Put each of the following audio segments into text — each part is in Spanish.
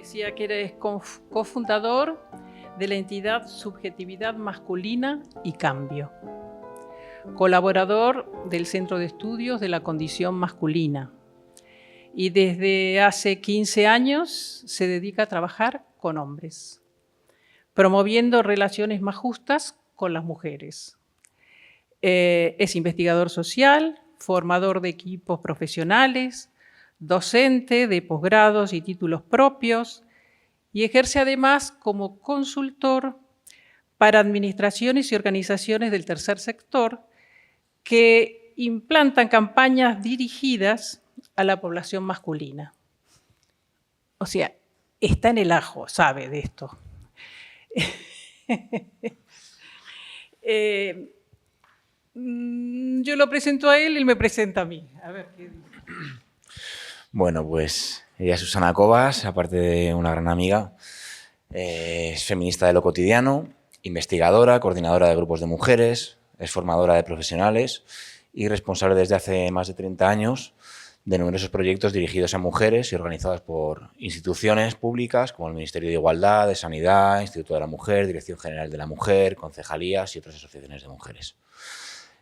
decía que eres cofundador de la entidad Subjetividad Masculina y Cambio, colaborador del Centro de Estudios de la Condición Masculina, y desde hace 15 años se dedica a trabajar con hombres, promoviendo relaciones más justas con las mujeres. Es investigador social, formador de equipos profesionales, docente de posgrados y títulos propios, y ejerce además como consultor para administraciones y organizaciones del tercer sector que implantan campañas dirigidas a la población masculina. O sea, está en el ajo, sabe de esto. Yo lo presento a él, él me presenta a mí. A ver qué dice. Bueno, pues ella es Susana Cobas, aparte de una gran amiga, es feminista de lo cotidiano, investigadora, coordinadora de grupos de mujeres, es formadora de profesionales y responsable desde hace más de 30 años de numerosos proyectos dirigidos a mujeres y organizados por instituciones públicas como el Ministerio de Igualdad, de Sanidad, Instituto de la Mujer, Dirección General de la Mujer, concejalías y otras asociaciones de mujeres.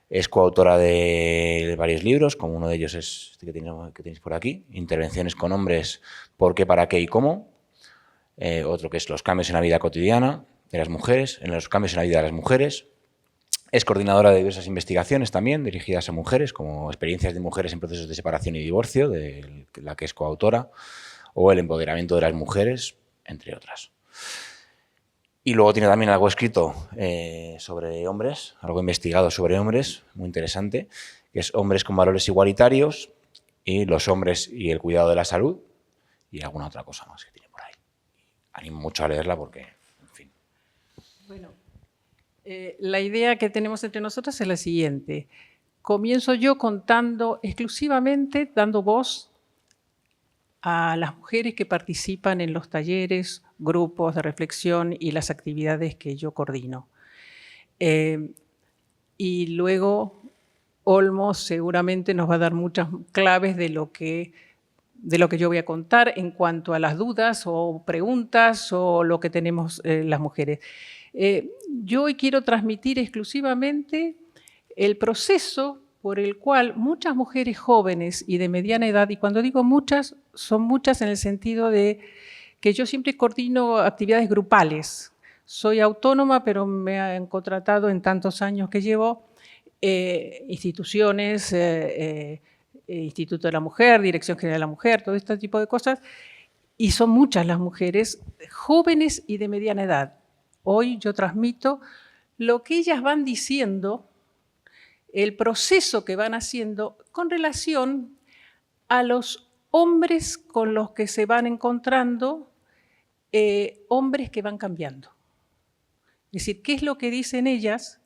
Es coautora de varios libros, como uno de ellos es este que tenéis por aquí, Intervenciones con hombres, ¿por qué, para qué y cómo? Otro que es Los cambios en la vida cotidiana de las mujeres, en los cambios en la vida de las mujeres. Es coordinadora de diversas investigaciones también dirigidas a mujeres, como Experiencias de mujeres en procesos de separación y divorcio, de la que es coautora, o El empoderamiento de las mujeres, entre otras. Y luego tiene también algo escrito sobre hombres, algo investigado sobre hombres, muy interesante, que es Hombres con valores igualitarios y los hombres y el cuidado de la salud y alguna otra cosa más que tiene por ahí. Animo mucho a leerla porque, en fin. Bueno, la idea que tenemos entre nosotras es la siguiente. Comienzo yo contando exclusivamente, dando voz a las mujeres que participan en los talleres, grupos de reflexión y las actividades que yo coordino. Y luego Olmos seguramente nos va a dar muchas claves de lo que yo voy a contar en cuanto a las dudas o preguntas o lo que tenemos las mujeres. Yo hoy quiero transmitir exclusivamente el proceso por el cual muchas mujeres jóvenes y de mediana edad, y cuando digo muchas, son muchas en el sentido de que yo siempre coordino actividades grupales. Soy autónoma, pero me han contratado en tantos años que llevo instituciones, Instituto de la Mujer, Dirección General de la Mujer, todo este tipo de cosas, y son muchas las mujeres jóvenes y de mediana edad. Hoy yo transmito lo que ellas van diciendo, el proceso que van haciendo con relación a los hombres con los que se van encontrando, hombres que van cambiando. Es decir, ¿qué es lo que dicen ellas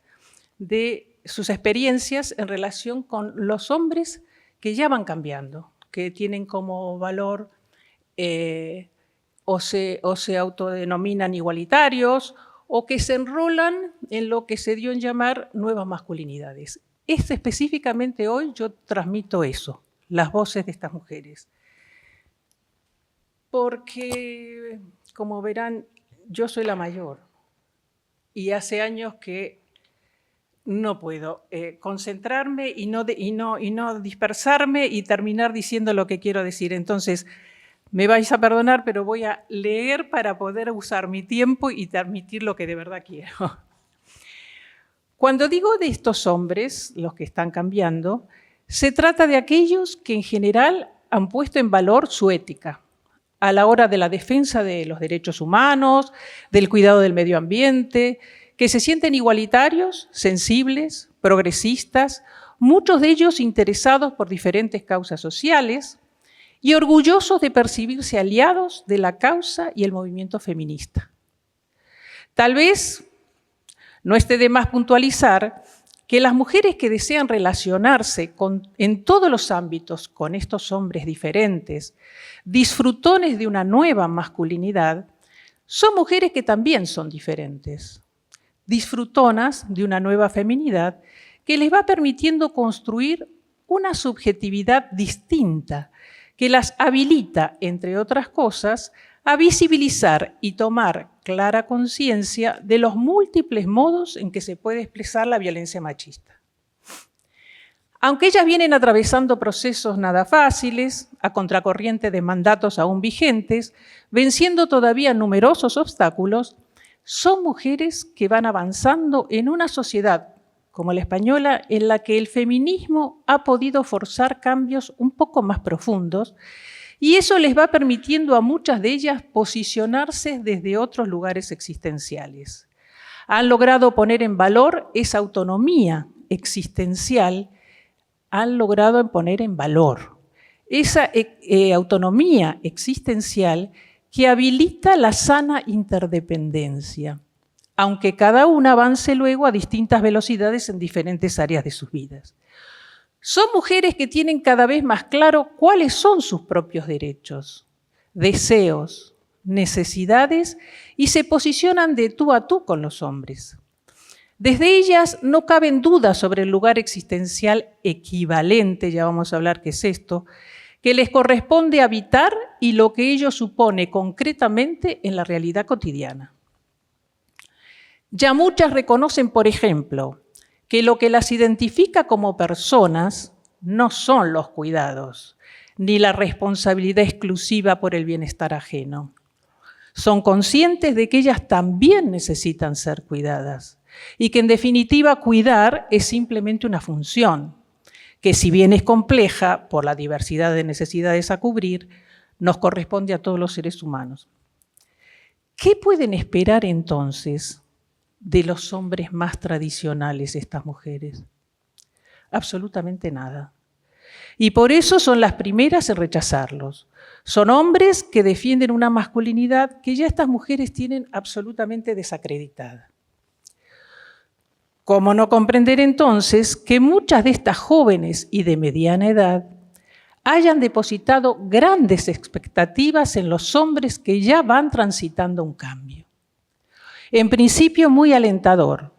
de sus experiencias en relación con los hombres que ya van cambiando, que tienen como valor o se autodenominan igualitarios o que se enrolan en lo que se dio en llamar nuevas masculinidades? Específicamente hoy yo transmito eso, las voces de estas mujeres. Porque, como verán, yo soy la mayor y hace años que no puedo concentrarme y no dispersarme y terminar diciendo lo que quiero decir. Entonces, me vais a perdonar, pero voy a leer para poder usar mi tiempo y transmitir lo que de verdad quiero. Cuando digo de estos hombres, los que están cambiando, se trata de aquellos que en general han puesto en valor su ética a la hora de la defensa de los derechos humanos, del cuidado del medio ambiente, que se sienten igualitarios, sensibles, progresistas, muchos de ellos interesados por diferentes causas sociales y orgullosos de percibirse aliados de la causa y el movimiento feminista. Tal vez no esté de más puntualizar que las mujeres que desean relacionarse en todos los ámbitos con estos hombres diferentes, disfrutones de una nueva masculinidad, son mujeres que también son diferentes, disfrutonas de una nueva feminidad que les va permitiendo construir una subjetividad distinta que las habilita, entre otras cosas, a visibilizar y tomar clara conciencia de los múltiples modos en que se puede expresar la violencia machista. Aunque ellas vienen atravesando procesos nada fáciles, a contracorriente de mandatos aún vigentes, venciendo todavía numerosos obstáculos, son mujeres que van avanzando en una sociedad como la española en la que el feminismo ha podido forzar cambios un poco más profundos y eso les va permitiendo a muchas de ellas posicionarse desde otros lugares existenciales. Han logrado poner en valor esa autonomía existencial, han logrado poner en valor esa autonomía existencial que habilita la sana interdependencia, aunque cada una avance luego a distintas velocidades en diferentes áreas de sus vidas. Son mujeres que tienen cada vez más claro cuáles son sus propios derechos, deseos, necesidades y se posicionan de tú a tú con los hombres. Desde ellas no caben dudas sobre el lugar existencial equivalente, ya vamos a hablar qué es esto, que les corresponde habitar y lo que ello supone concretamente en la realidad cotidiana. Ya muchas reconocen, por ejemplo, que lo que las identifica como personas no son los cuidados, ni la responsabilidad exclusiva por el bienestar ajeno. Son conscientes de que ellas también necesitan ser cuidadas y que en definitiva cuidar es simplemente una función, que si bien es compleja por la diversidad de necesidades a cubrir, nos corresponde a todos los seres humanos. ¿Qué pueden esperar entonces de los hombres más tradicionales estas mujeres? Absolutamente nada. Y por eso son las primeras en rechazarlos. Son hombres que defienden una masculinidad que ya estas mujeres tienen absolutamente desacreditada. ¿Cómo no comprender entonces que muchas de estas jóvenes y de mediana edad hayan depositado grandes expectativas en los hombres que ya van transitando un cambio? En principio muy alentador,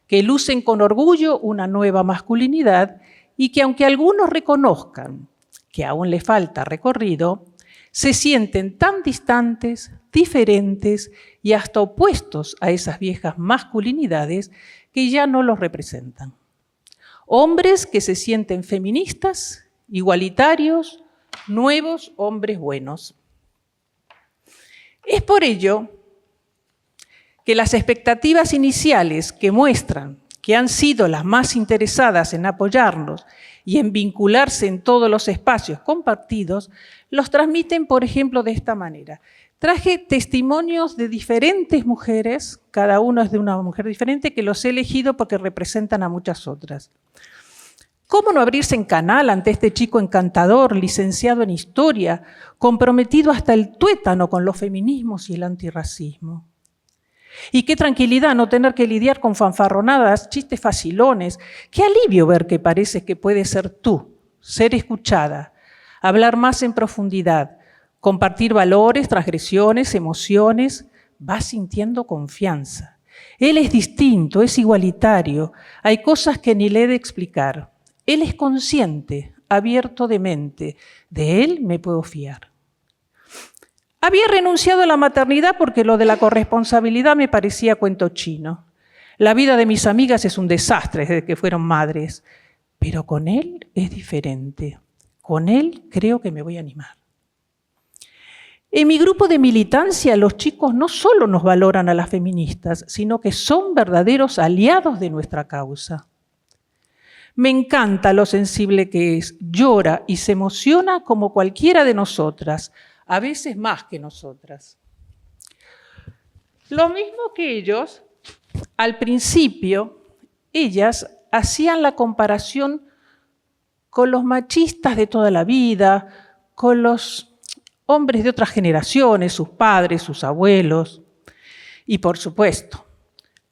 que lucen con orgullo una nueva masculinidad y que aunque algunos reconozcan que aún le falta recorrido, se sienten tan distantes, diferentes y hasta opuestos a esas viejas masculinidades que ya no los representan. Hombres que se sienten feministas, igualitarios, nuevos hombres buenos. Es por ello que las expectativas iniciales que muestran que han sido las más interesadas en apoyarnos y en vincularse en todos los espacios compartidos, los transmiten, por ejemplo, de esta manera. Traje testimonios de diferentes mujeres, cada uno es de una mujer diferente, que los he elegido porque representan a muchas otras. ¿Cómo no abrirse en canal ante este chico encantador, licenciado en Historia, comprometido hasta el tuétano con los feminismos y el antirracismo? Y qué tranquilidad no tener que lidiar con fanfarronadas, chistes facilones. Qué alivio ver que parece que puedes ser tú, ser escuchada, hablar más en profundidad, compartir valores, transgresiones, emociones. Vas sintiendo confianza. Él es distinto, es igualitario. Hay cosas que ni le he de explicar. Él es consciente, abierto de mente. De él me puedo fiar. Había renunciado a la maternidad porque lo de la corresponsabilidad me parecía cuento chino. La vida de mis amigas es un desastre desde que fueron madres, pero con él es diferente. Con él creo que me voy a animar. En mi grupo de militancia, los chicos no solo nos valoran a las feministas, sino que son verdaderos aliados de nuestra causa. Me encanta lo sensible que es, llora y se emociona como cualquiera de nosotras, a veces más que nosotras. Lo mismo que ellos, al principio, ellas hacían la comparación con los machistas de toda la vida, con los hombres de otras generaciones, sus padres, sus abuelos. Y por supuesto,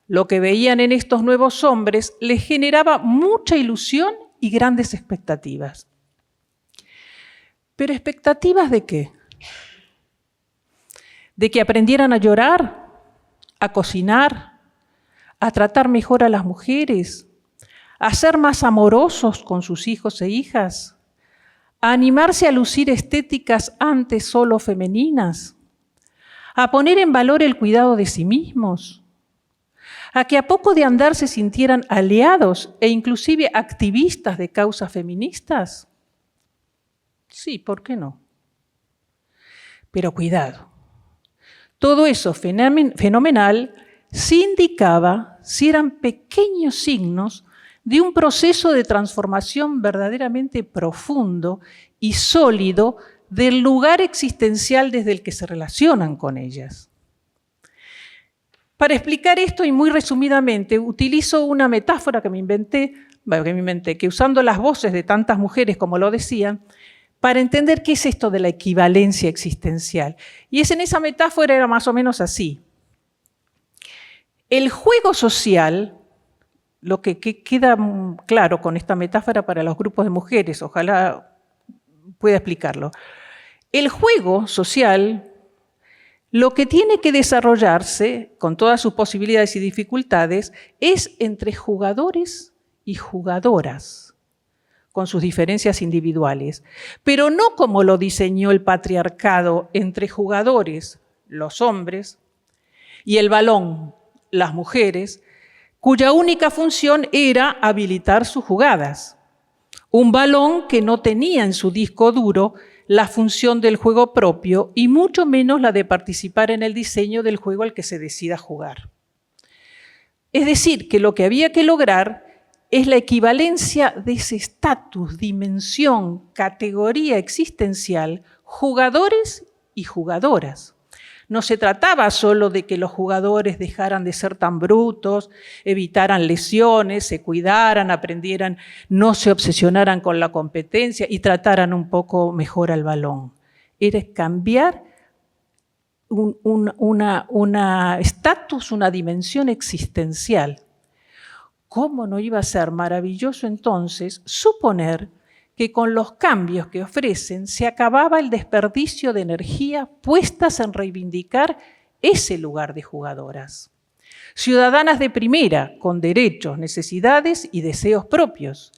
lo que veían en estos nuevos hombres les generaba mucha ilusión y grandes expectativas. ¿Pero expectativas de qué? De que aprendieran a llorar, a cocinar, a tratar mejor a las mujeres, a ser más amorosos con sus hijos e hijas, a animarse a lucir estéticas antes solo femeninas, a poner en valor el cuidado de sí mismos, a que a poco de andar se sintieran aliados e inclusive activistas de causas feministas? Sí, ¿por qué no? Pero cuidado, todo eso fenomenal sí indicaba, si eran pequeños signos de un proceso de transformación verdaderamente profundo y sólido del lugar existencial desde el que se relacionan con ellas. Para explicar esto y muy resumidamente, utilizo una metáfora que me inventé, que usando las voces de tantas mujeres como lo decían, para entender qué es esto de la equivalencia existencial. Y en esa metáfora era más o menos así. El juego social, lo que queda claro con esta metáfora para los grupos de mujeres, ojalá pueda explicarlo. El juego social, lo que tiene que desarrollarse, con todas sus posibilidades y dificultades, es entre jugadores y jugadoras, con sus diferencias individuales, pero no como lo diseñó el patriarcado entre jugadores, los hombres, y el balón, las mujeres, cuya única función era habilitar sus jugadas. Un balón que no tenía en su disco duro la función del juego propio y mucho menos la de participar en el diseño del juego al que se decida jugar. Es decir, que lo que había que lograr es la equivalencia de ese estatus, dimensión, categoría existencial, jugadores y jugadoras. No se trataba solo de que los jugadores dejaran de ser tan brutos, evitaran lesiones, se cuidaran, aprendieran, no se obsesionaran con la competencia y trataran un poco mejor al balón. Era cambiar una estatus, una dimensión existencial. ¿Cómo no iba a ser maravilloso entonces suponer que con los cambios que ofrecen se acababa el desperdicio de energía puestas en reivindicar ese lugar de jugadoras? Ciudadanas de primera, con derechos, necesidades y deseos propios,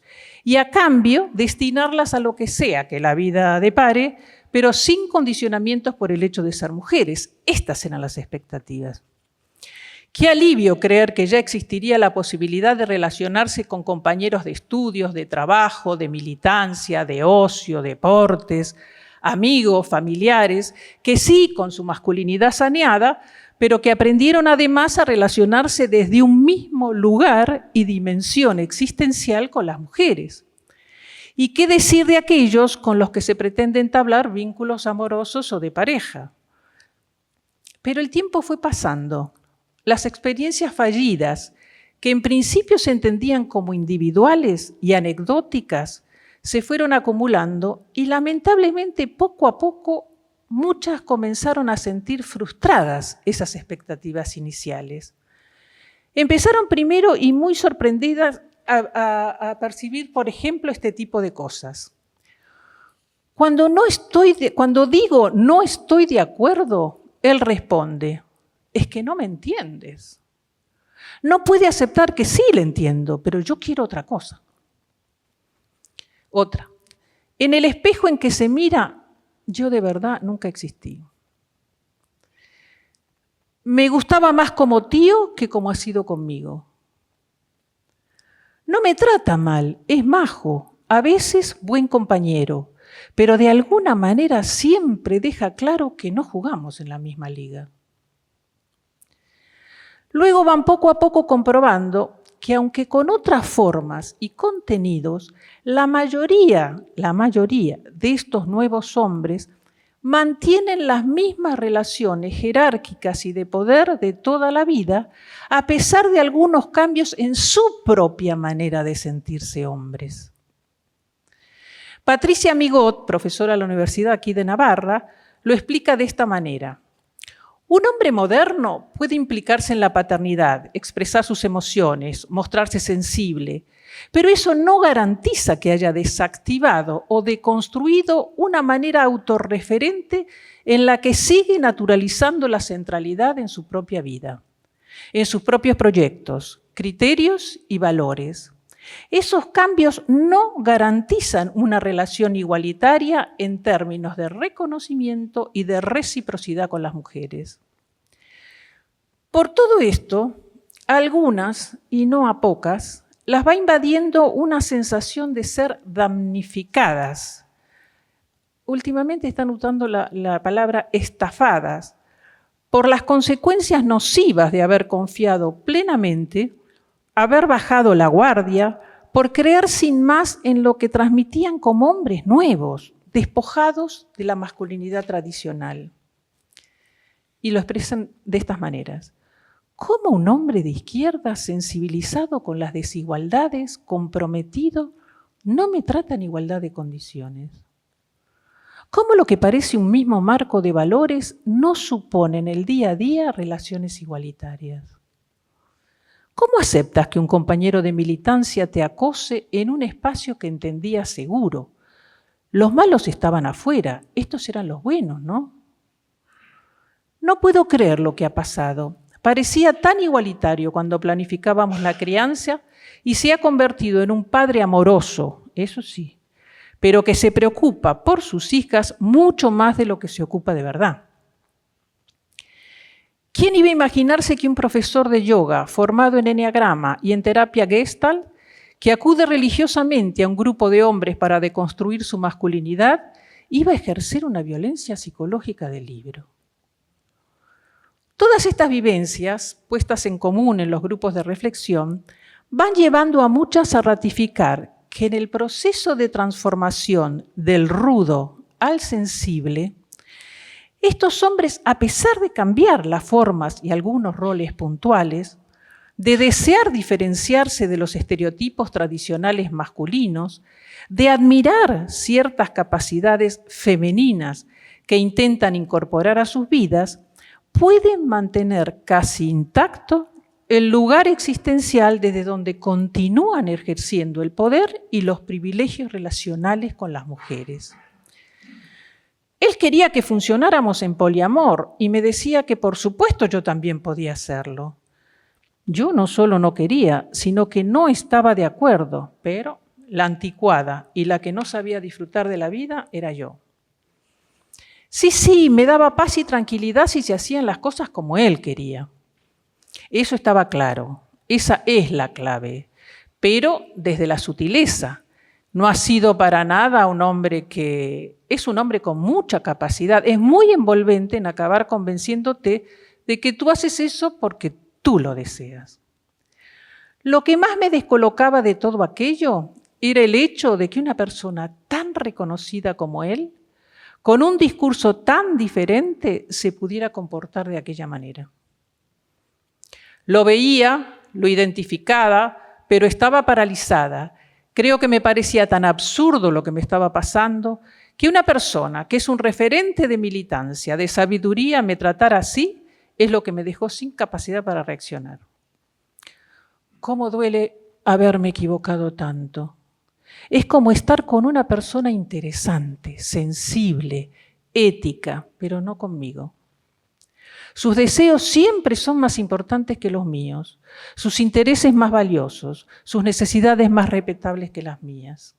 y a cambio destinarlas a lo que sea que la vida depare, pero sin condicionamientos por el hecho de ser mujeres. Estas eran las expectativas. Qué alivio creer que ya existiría la posibilidad de relacionarse con compañeros de estudios, de trabajo, de militancia, de ocio, deportes, amigos, familiares, que sí, con su masculinidad saneada, pero que aprendieron además a relacionarse desde un mismo lugar y dimensión existencial con las mujeres. ¿Y qué decir de aquellos con los que se pretende entablar vínculos amorosos o de pareja? Pero el tiempo fue pasando. Las experiencias fallidas, que en principio se entendían como individuales y anecdóticas, se fueron acumulando y lamentablemente poco a poco muchas comenzaron a sentir frustradas esas expectativas iniciales. Empezaron primero y muy sorprendidas a percibir, por ejemplo, este tipo de cosas. Cuando digo no estoy de acuerdo, él responde: es que no me entiendes. No puede aceptar que sí le entiendo, pero yo quiero otra cosa. Otra. En el espejo en que se mira, yo de verdad nunca existí. Me gustaba más como tío que como ha sido conmigo. No me trata mal, es majo, a veces buen compañero, pero de alguna manera siempre deja claro que no jugamos en la misma liga. Luego van poco a poco comprobando que aunque con otras formas y contenidos, la mayoría de estos nuevos hombres mantienen las mismas relaciones jerárquicas y de poder de toda la vida, a pesar de algunos cambios en su propia manera de sentirse hombres. Patricia Migot, profesora de la Universidad aquí de Navarra, lo explica de esta manera. Un hombre moderno puede implicarse en la paternidad, expresar sus emociones, mostrarse sensible, pero eso no garantiza que haya desactivado o deconstruido una manera autorreferente en la que sigue naturalizando la centralidad en su propia vida, en sus propios proyectos, criterios y valores. Esos cambios no garantizan una relación igualitaria en términos de reconocimiento y de reciprocidad con las mujeres. Por todo esto, a algunas, y no a pocas, las va invadiendo una sensación de ser damnificadas. Últimamente están usando la palabra estafadas por las consecuencias nocivas de haber confiado plenamente, haber bajado la guardia, por creer sin más en lo que transmitían como hombres nuevos, despojados de la masculinidad tradicional. Y lo expresan de estas maneras. ¿Cómo un hombre de izquierda, sensibilizado con las desigualdades, comprometido, no me trata en igualdad de condiciones? ¿Cómo lo que parece un mismo marco de valores no supone en el día a día relaciones igualitarias? ¿Cómo aceptas que un compañero de militancia te acose en un espacio que entendías seguro? Los malos estaban afuera, estos eran los buenos, ¿no? No puedo creer lo que ha pasado. Parecía tan igualitario cuando planificábamos la crianza y se ha convertido en un padre amoroso, eso sí, pero que se preocupa por sus hijas mucho más de lo que se ocupa de verdad. ¿Quién iba a imaginarse que un profesor de yoga formado en eneagrama y en terapia Gestalt, que acude religiosamente a un grupo de hombres para deconstruir su masculinidad, iba a ejercer una violencia psicológica del libro? Todas estas vivencias, puestas en común en los grupos de reflexión, van llevando a muchas a ratificar que en el proceso de transformación del rudo al sensible, estos hombres, a pesar de cambiar las formas y algunos roles puntuales, de desear diferenciarse de los estereotipos tradicionales masculinos, de admirar ciertas capacidades femeninas que intentan incorporar a sus vidas, pueden mantener casi intacto el lugar existencial desde donde continúan ejerciendo el poder y los privilegios relacionales con las mujeres. Él quería que funcionáramos en poliamor y me decía que por supuesto yo también podía hacerlo. Yo no solo no quería, sino que no estaba de acuerdo, pero la anticuada y la que no sabía disfrutar de la vida era yo. Sí, me daba paz y tranquilidad si se hacían las cosas como él quería. Eso estaba claro, esa es la clave, pero desde la sutileza. No ha sido para nada un hombre que... Es un hombre con mucha capacidad, es muy envolvente en acabar convenciéndote de que tú haces eso porque tú lo deseas. Lo que más me descolocaba de todo aquello era el hecho de que una persona tan reconocida como él, con un discurso tan diferente, se pudiera comportar de aquella manera. Lo veía, lo identificaba, pero estaba paralizada. Creo que me parecía tan absurdo lo que me estaba pasando, que una persona que es un referente de militancia, de sabiduría, me tratara así, es lo que me dejó sin capacidad para reaccionar. ¿Cómo duele haberme equivocado tanto? Es como estar con una persona interesante, sensible, ética, pero no conmigo. Sus deseos siempre son más importantes que los míos, sus intereses más valiosos, sus necesidades más respetables que las mías.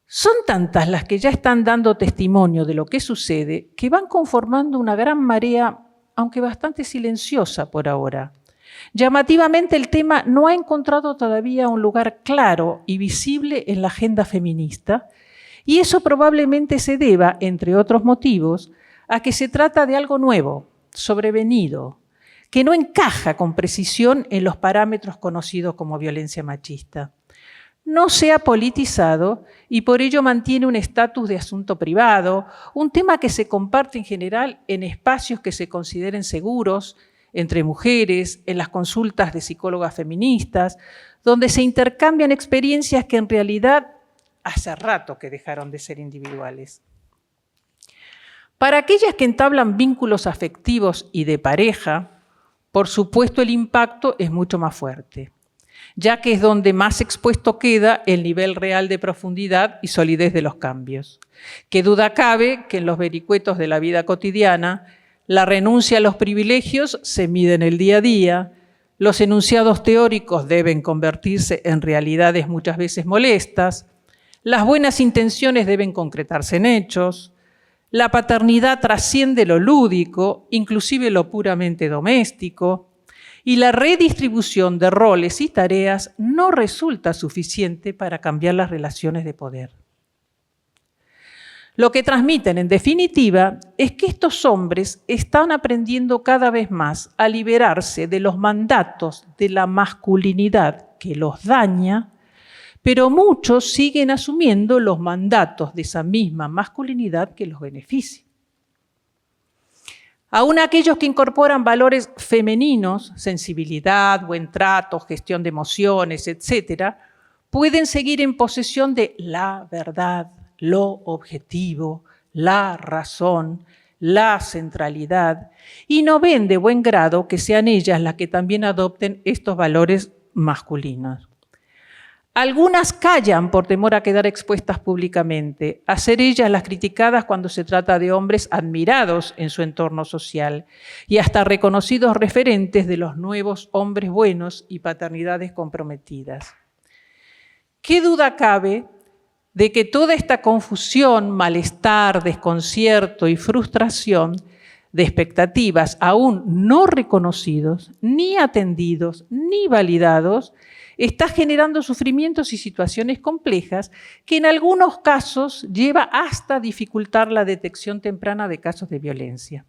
Son tantas las que ya están dando testimonio de lo que sucede que van conformando una gran marea, aunque bastante silenciosa por ahora. Llamativamente, el tema no ha encontrado todavía un lugar claro y visible en la agenda feminista, y eso probablemente se deba, entre otros motivos, a que se trata de algo nuevo, sobrevenido, que no encaja con precisión en los parámetros conocidos como violencia machista. No se ha politizado y por ello mantiene un estatus de asunto privado, un tema que se comparte en general en espacios que se consideren seguros, entre mujeres, en las consultas de psicólogas feministas, donde se intercambian experiencias que en realidad hace rato que dejaron de ser individuales. Para aquellas que entablan vínculos afectivos y de pareja, por supuesto el impacto es mucho más fuerte, ya que es donde más expuesto queda el nivel real de profundidad y solidez de los cambios. Qué duda cabe que en los vericuetos de la vida cotidiana, la renuncia a los privilegios se mide en el día a día, los enunciados teóricos deben convertirse en realidades muchas veces molestas, las buenas intenciones deben concretarse en hechos, La paternidad trasciende lo lúdico, inclusive lo puramente doméstico, y la redistribución de roles y tareas no resulta suficiente para cambiar las relaciones de poder. Lo que transmiten, en definitiva, es que estos hombres están aprendiendo cada vez más a liberarse de los mandatos de la masculinidad que los daña, pero muchos siguen asumiendo los mandatos de esa misma masculinidad que los beneficia. Aún aquellos que incorporan valores femeninos, sensibilidad, buen trato, gestión de emociones, etc., pueden seguir en posesión de la verdad, lo objetivo, la razón, la centralidad, y no ven de buen grado que sean ellas las que también adopten estos valores masculinos. Algunas callan por temor a quedar expuestas públicamente, a ser ellas las criticadas cuando se trata de hombres admirados en su entorno social y hasta reconocidos referentes de los nuevos hombres buenos y paternidades comprometidas. ¿Qué duda cabe de que toda esta confusión, malestar, desconcierto y frustración de expectativas aún no reconocidos, ni atendidos, ni validados, está generando sufrimientos y situaciones complejas que en algunos casos lleva hasta dificultar la detección temprana de casos de violencia?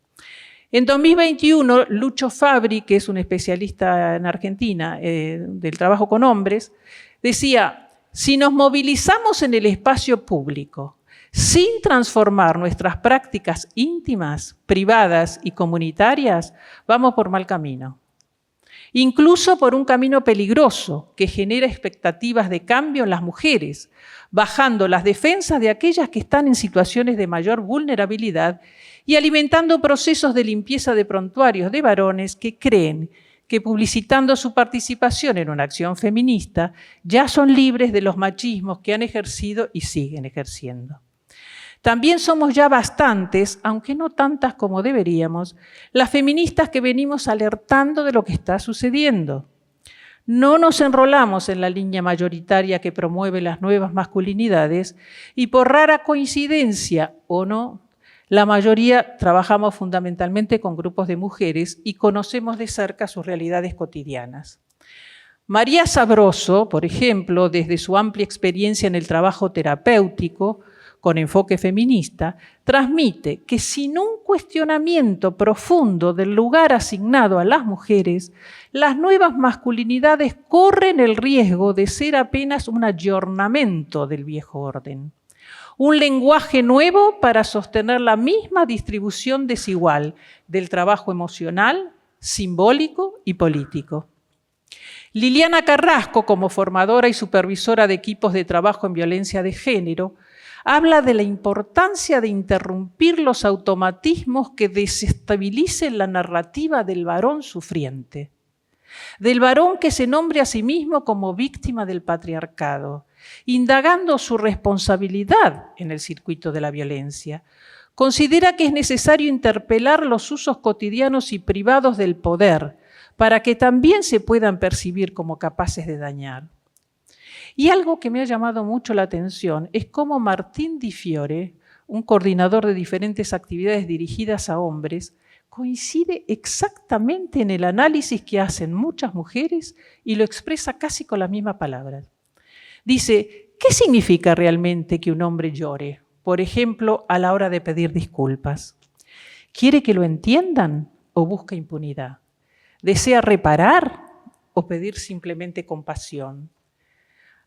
En 2021, Lucho Fabri, que es un especialista en Argentina del trabajo con hombres, decía: si nos movilizamos en el espacio público sin transformar nuestras prácticas íntimas, privadas y comunitarias, vamos por mal camino. Incluso por un camino peligroso que genera expectativas de cambio en las mujeres, bajando las defensas de aquellas que están en situaciones de mayor vulnerabilidad y alimentando procesos de limpieza de prontuarios de varones que creen que publicitando su participación en una acción feminista ya son libres de los machismos que han ejercido y siguen ejerciendo. También somos ya bastantes, aunque no tantas como deberíamos, las feministas que venimos alertando de lo que está sucediendo. No nos enrolamos en la línea mayoritaria que promueve las nuevas masculinidades y por rara coincidencia o no, la mayoría trabajamos fundamentalmente con grupos de mujeres y conocemos de cerca sus realidades cotidianas. María Sabroso, por ejemplo, desde su amplia experiencia en el trabajo terapéutico con enfoque feminista, transmite que sin un cuestionamiento profundo del lugar asignado a las mujeres, las nuevas masculinidades corren el riesgo de ser apenas un ayornamiento del viejo orden. Un lenguaje nuevo para sostener la misma distribución desigual del trabajo emocional, simbólico y político. Liliana Carrasco, como formadora y supervisora de equipos de trabajo en violencia de género, habla de la importancia de interrumpir los automatismos que desestabilicen la narrativa del varón sufriente, del varón que se nombre a sí mismo como víctima del patriarcado, indagando su responsabilidad en el circuito de la violencia. Considera que es necesario interpelar los usos cotidianos y privados del poder para que también se puedan percibir como capaces de dañar. Y algo que me ha llamado mucho la atención es cómo Martín Di Fiore, un coordinador de diferentes actividades dirigidas a hombres, coincide exactamente en el análisis que hacen muchas mujeres y lo expresa casi con las mismas palabras. Dice, ¿qué significa realmente que un hombre llore? Por ejemplo, a la hora de pedir disculpas. ¿Quiere que lo entiendan o busca impunidad? ¿Desea reparar o pedir simplemente compasión?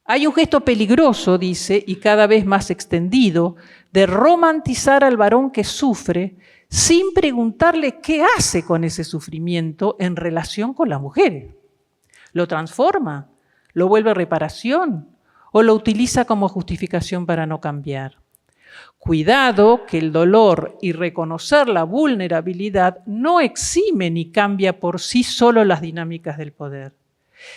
Hay un gesto peligroso, dice, y cada vez más extendido, de romantizar al varón que sufre sin preguntarle qué hace con ese sufrimiento en relación con las mujeres. ¿Lo transforma? ¿Lo vuelve reparación? ¿O lo utiliza como justificación para no cambiar? Cuidado que el dolor y reconocer la vulnerabilidad no exime ni cambia por sí solo las dinámicas del poder.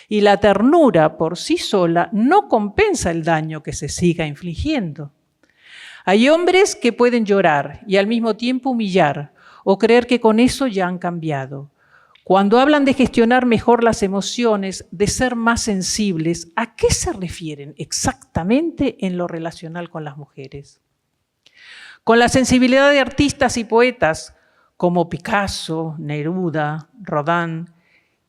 Y la ternura por sí sola no compensa el daño que se siga infligiendo. Hay hombres que pueden llorar y al mismo tiempo humillar o creer que con eso ya han cambiado. Cuando hablan de gestionar mejor las emociones, de ser más sensibles, ¿a qué se refieren exactamente en lo relacional con las mujeres? con la sensibilidad de artistas y poetas como Picasso, Neruda, Rodin.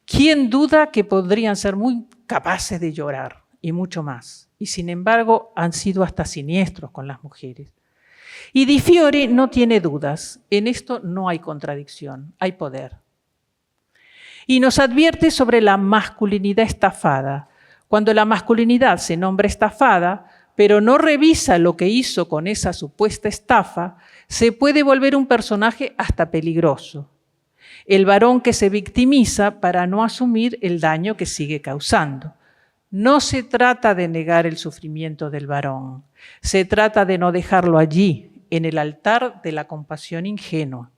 ¿Quién duda que podrían ser muy capaces de llorar y mucho más? Y sin embargo han sido hasta siniestros con las mujeres. Y Di Fiore no tiene dudas, en esto no hay contradicción, hay poder. Y nos advierte sobre la masculinidad estafada. Cuando la masculinidad se nombra estafada, pero no revisa lo que hizo con esa supuesta estafa, se puede volver un personaje hasta peligroso. El varón que se victimiza para no asumir el daño que sigue causando. No se trata de negar el sufrimiento del varón, se trata de no dejarlo allí, en el altar de la compasión ingenua.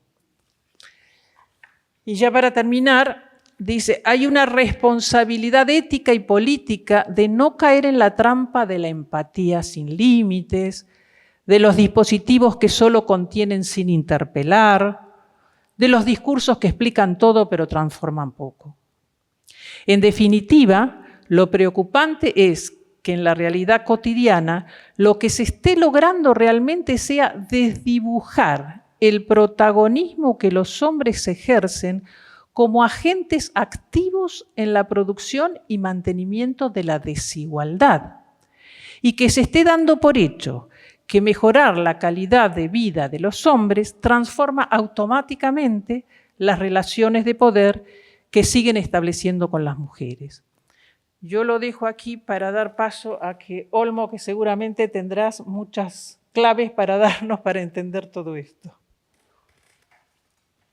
Y ya para terminar, dice, hay una responsabilidad ética y política de no caer en la trampa de la empatía sin límites, de los dispositivos que solo contienen sin interpelar, de los discursos que explican todo pero transforman poco. En definitiva, lo preocupante es que en la realidad cotidiana lo que se esté logrando realmente sea desdibujar el protagonismo que los hombres ejercen como agentes activos en la producción y mantenimiento de la desigualdad, y que se esté dando por hecho que mejorar la calidad de vida de los hombres transforma automáticamente las relaciones de poder que siguen estableciendo con las mujeres. Yo lo dejo aquí para dar paso a que Olmo, que seguramente tendrás muchas claves para darnos para entender todo esto.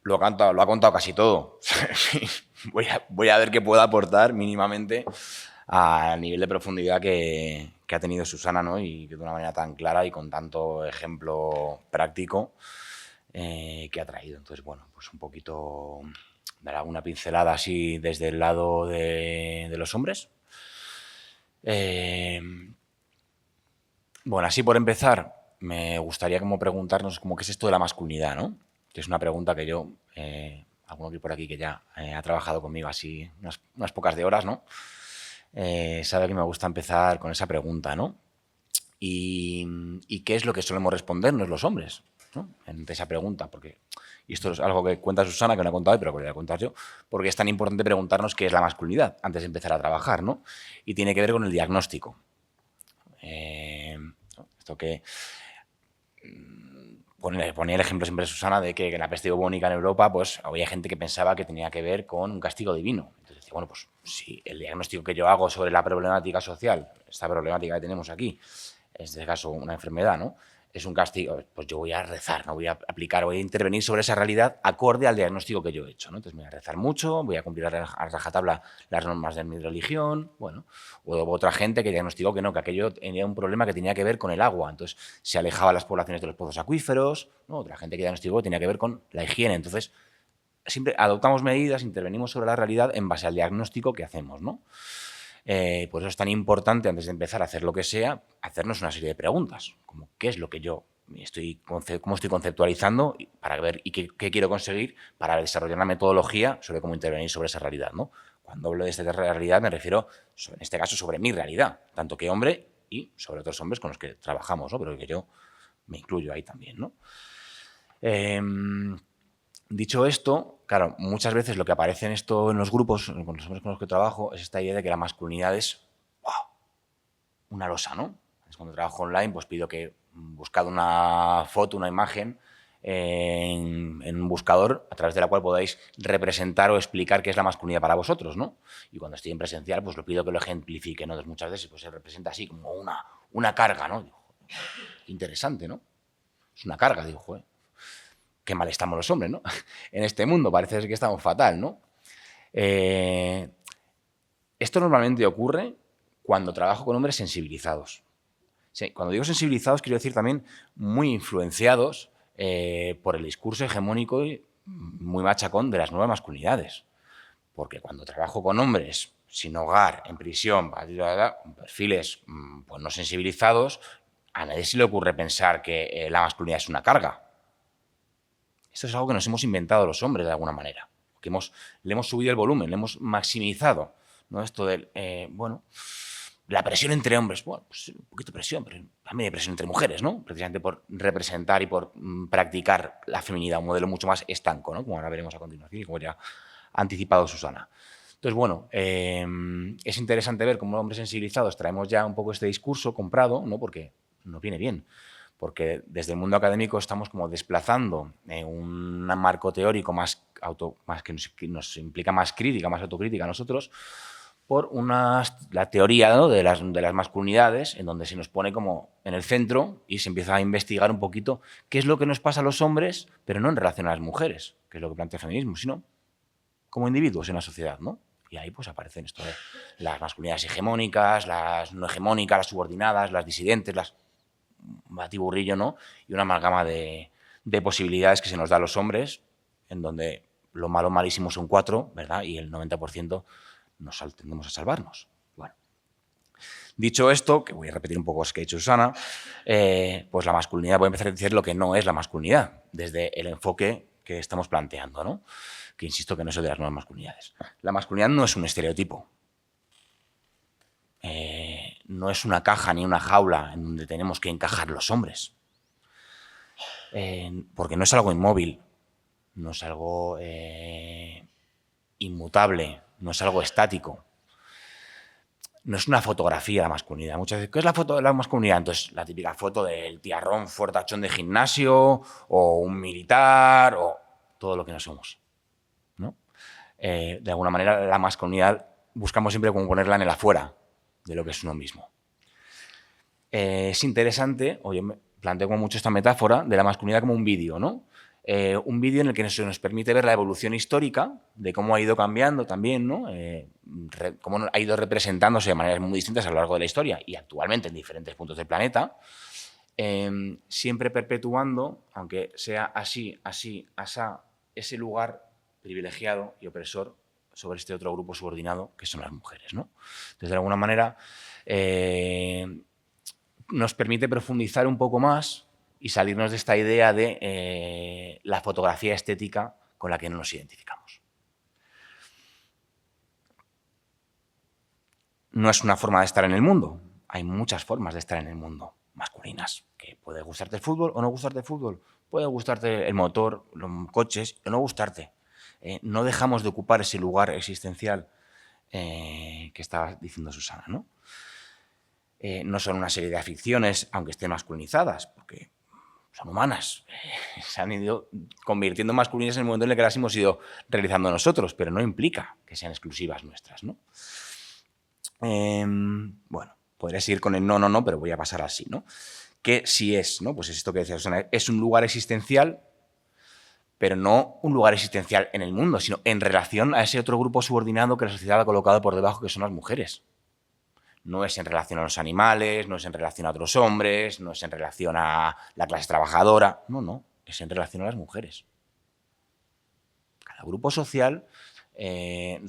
Lo ha contado casi todo. Voy a ver qué puedo aportar mínimamente al nivel de profundidad que ha tenido Susana, ¿no? Y que de una manera tan clara y con tanto ejemplo práctico que ha traído. Entonces, bueno, pues un poquito dar alguna pincelada así desde el lado de los hombres. Bueno, así por empezar, me gustaría como preguntarnos como qué es esto de la masculinidad, ¿no? Que es una pregunta que yo, alguno que por aquí que ya ha trabajado conmigo así unas pocas de horas, ¿no? Sabe que me gusta empezar con esa pregunta, ¿no? Y qué es lo que solemos respondernos los hombres, ¿no? Ante esa pregunta, porque, y esto es algo que cuenta Susana, que no he contado, pero que voy a contar yo, porque es tan importante preguntarnos qué es la masculinidad antes de empezar a trabajar, ¿no? Y tiene que ver con el diagnóstico. Esto que ponía el ejemplo siempre de Susana de que en la peste bubónica en Europa pues había gente que pensaba que tenía que ver con un castigo divino. Entonces decía, bueno, pues si el diagnóstico que yo hago sobre la problemática social, esta problemática que tenemos aquí, en este caso una enfermedad, ¿no? Es un castigo, pues yo voy a rezar, no voy a aplicar, voy a intervenir sobre esa realidad acorde al diagnóstico que yo he hecho, ¿no? Entonces voy a rezar mucho, voy a cumplir a rajatabla las normas de mi religión, bueno, o otra gente que diagnosticó que no, que aquello tenía un problema que tenía que ver con el agua, entonces se alejaba las poblaciones de los pozos acuíferos, ¿no? Otra gente que diagnosticó que tenía que ver con la higiene, entonces siempre adoptamos medidas, intervenimos sobre la realidad en base al diagnóstico que hacemos, ¿no? Por eso es tan importante, antes de empezar a hacer lo que sea, hacernos una serie de preguntas, como qué es lo que yo cómo estoy conceptualizando para ver y qué quiero conseguir para desarrollar una metodología sobre cómo intervenir sobre esa realidad, ¿no? Cuando hablo de esta realidad me refiero, en este caso, sobre mi realidad, tanto que hombre y sobre otros hombres con los que trabajamos, ¿no? Pero que yo me incluyo ahí también, ¿no? Dicho esto, claro, muchas veces lo que aparece en los grupos, con los hombres con los que trabajo, es esta idea de que la masculinidad es una losa, ¿no? Es cuando trabajo online, pues pido que buscad una foto, una imagen en un buscador a través de la cual podáis representar o explicar qué es la masculinidad para vosotros, ¿no? Y cuando estoy en presencial, pues lo pido que lo ejemplifique, ¿no? Entonces, muchas veces pues, se representa así como una carga, ¿no? Digo, interesante, ¿no? Es una carga, digo, joder. Qué mal estamos los hombres, ¿no? En este mundo parece que estamos fatal, ¿no? Esto normalmente ocurre cuando trabajo con hombres sensibilizados. Sí, cuando digo sensibilizados quiero decir también muy influenciados por el discurso hegemónico y muy machacón de las nuevas masculinidades. Porque cuando trabajo con hombres sin hogar, en prisión, con perfiles pues no sensibilizados, a nadie se le ocurre pensar que la masculinidad es una carga. Esto es algo que nos hemos inventado los hombres de alguna manera, que le hemos subido el volumen, le hemos maximizado, ¿no? Esto del, bueno, La presión entre hombres, bueno, pues un poquito de presión, pero también hay presión entre mujeres, ¿no? Precisamente por representar y por practicar la feminidad, un modelo mucho más estanco, ¿no? Como ahora veremos a continuación y como ya ha anticipado Susana. Entonces, bueno, es interesante ver cómo hombres sensibilizados traemos ya un poco este discurso comprado, ¿no? Porque nos viene bien, porque desde el mundo académico estamos como desplazando un marco teórico más que nos implica más crítica, más autocrítica a nosotros, por la teoría, ¿no? de las masculinidades, en donde se nos pone como en el centro y se empieza a investigar un poquito qué es lo que nos pasa a los hombres, pero no en relación a las mujeres, que es lo que plantea el feminismo, sino como individuos en la sociedad, ¿no? Y ahí pues aparecen esto de las masculinidades hegemónicas, las no hegemónicas, las subordinadas, las disidentes, las batiburrillo, ¿no? Y una amalgama de posibilidades que se nos da a los hombres, en donde lo malo malísimo son 4, ¿verdad? Y el 90% nos tendemos a salvarnos. Bueno. Dicho esto, que voy a repetir un poco lo que ha dicho Susana, pues la masculinidad, voy a empezar a decir lo que no es la masculinidad, desde el enfoque que estamos planteando, ¿no? Que insisto que no es el de las nuevas masculinidades. La masculinidad no es un estereotipo. No es una caja ni una jaula en donde tenemos que encajar los hombres. Porque no es algo inmóvil, no es algo inmutable, no es algo estático. No es una fotografía de la masculinidad. Muchas veces, ¿qué es la foto de la masculinidad? Entonces, la típica foto del tiarrón fortachón de gimnasio o un militar o todo lo que no somos, ¿no? De alguna manera, la masculinidad buscamos siempre como ponerla en el afuera de lo que es uno mismo. Es interesante, oye, me planteo como mucho esta metáfora de la masculinidad como un vídeo, ¿no? Un vídeo en el que nos permite ver la evolución histórica de cómo ha ido cambiando también, ¿no? Cómo ha ido representándose de maneras muy distintas a lo largo de la historia y actualmente en diferentes puntos del planeta, siempre perpetuando, aunque sea así, asá, ese lugar privilegiado y opresor sobre este otro grupo subordinado que son las mujeres, ¿no? Entonces, de alguna manera, nos permite profundizar un poco más y salirnos de esta idea de la fotografía estética con la que no nos identificamos. No es una forma de estar en el mundo. Hay muchas formas de estar en el mundo, masculinas. Que puede gustarte el fútbol o no gustarte el fútbol. Puede gustarte el motor, los coches o no gustarte. No dejamos de ocupar ese lugar existencial que estaba diciendo Susana, ¿no? No son una serie de aficiones, aunque estén masculinizadas, porque son humanas. Se han ido convirtiendo en masculinas en el momento en el que las hemos ido realizando nosotros, pero no implica que sean exclusivas nuestras, ¿no? Bueno, podría seguir con el no, pero voy a pasar así, ¿no? Que sí es, ¿no? Pues es esto que decía Susana, es un lugar existencial, pero no un lugar existencial en el mundo, sino en relación a ese otro grupo subordinado que la sociedad ha colocado por debajo, que son las mujeres. No es en relación a los animales, no es en relación a otros hombres, no es en relación a la clase trabajadora, no, es en relación a las mujeres. Cada grupo social se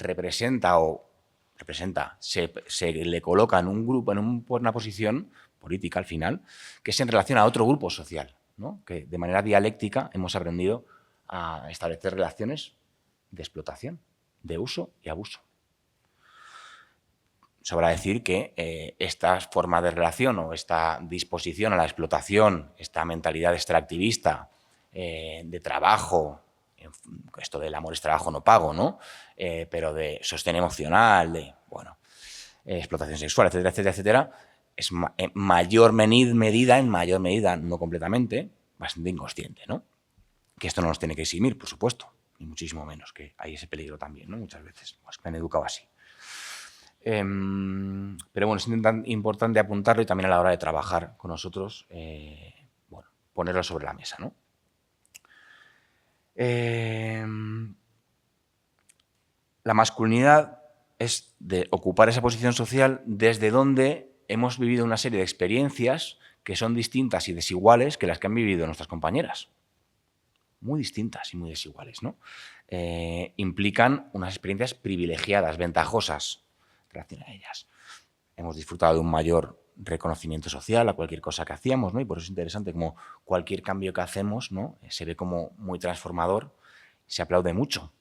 le coloca en un grupo, en una posición política al final, que es en relación a otro grupo social, ¿no? Que de manera dialéctica hemos aprendido a establecer relaciones de explotación, de uso y abuso. Sobra decir que esta forma de relación o esta disposición a la explotación, esta mentalidad extractivista de trabajo, esto del amor es trabajo no pago, ¿no? Pero de sostén emocional, de, bueno, explotación sexual, etcétera, etcétera, etcétera, es en mayor medida, no completamente, bastante inconsciente, ¿no? Que esto no nos tiene que eximir, por supuesto, ni muchísimo menos, que hay ese peligro también, ¿no? Muchas veces, pues me han educado así. Pero bueno, es importante apuntarlo y también a la hora de trabajar con nosotros, bueno, ponerlo sobre la mesa, ¿no? La masculinidad es de ocupar esa posición social desde donde hemos vivido una serie de experiencias que son distintas y desiguales que las que han vivido nuestras compañeras. Muy distintas y muy desiguales, ¿no? Implican unas experiencias privilegiadas, ventajosas, relación a ellas. Hemos disfrutado de un mayor reconocimiento social a cualquier cosa que hacíamos, ¿no? Y por eso es interesante como cualquier cambio que hacemos, ¿no? Se ve como muy transformador, se aplaude mucho.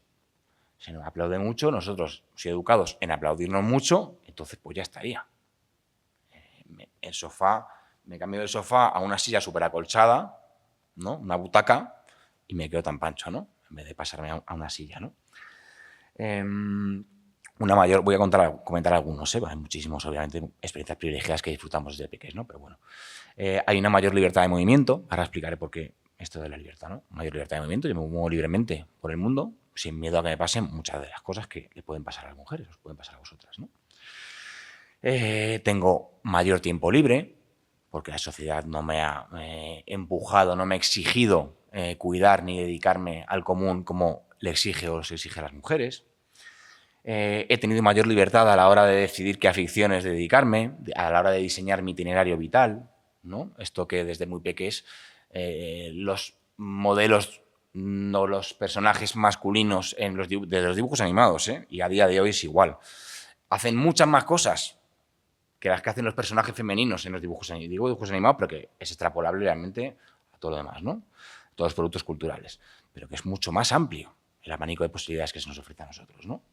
Se nos aplaude mucho, nosotros, si educados en aplaudirnos mucho, entonces pues ya estaría. el sofá, me cambio del sofá a una silla súper acolchada, ¿no? Una butaca, y me quedo tan pancho, ¿no? En vez de pasarme a una silla, ¿no? Voy a comentar algunos, hay muchísimos, obviamente, experiencias privilegiadas que disfrutamos desde pequeños, ¿no? Pero bueno, hay una mayor libertad de movimiento. Ahora explicaré por qué esto de la libertad, ¿no? Mayor libertad de movimiento. Yo me muevo libremente por el mundo, sin miedo a que me pasen muchas de las cosas que le pueden pasar a las mujeres, os pueden pasar a vosotras, ¿no? Tengo mayor tiempo libre, porque la sociedad no me ha empujado, no me ha exigido cuidar ni dedicarme al común como le exige o se exige a las mujeres. He tenido mayor libertad a la hora de decidir qué aficiones dedicarme, a la hora de diseñar mi itinerario vital, ¿no? Esto que desde muy pequeños los modelos o los personajes masculinos de los dibujos animados, y a día de hoy es igual, hacen muchas más cosas que las que hacen los personajes femeninos en los dibujos animados. Digo dibujos animados, pero que es extrapolable realmente a todo lo demás, ¿no? A todos los productos culturales, pero que es mucho más amplio el abanico de posibilidades que se nos ofrece a nosotros, ¿no?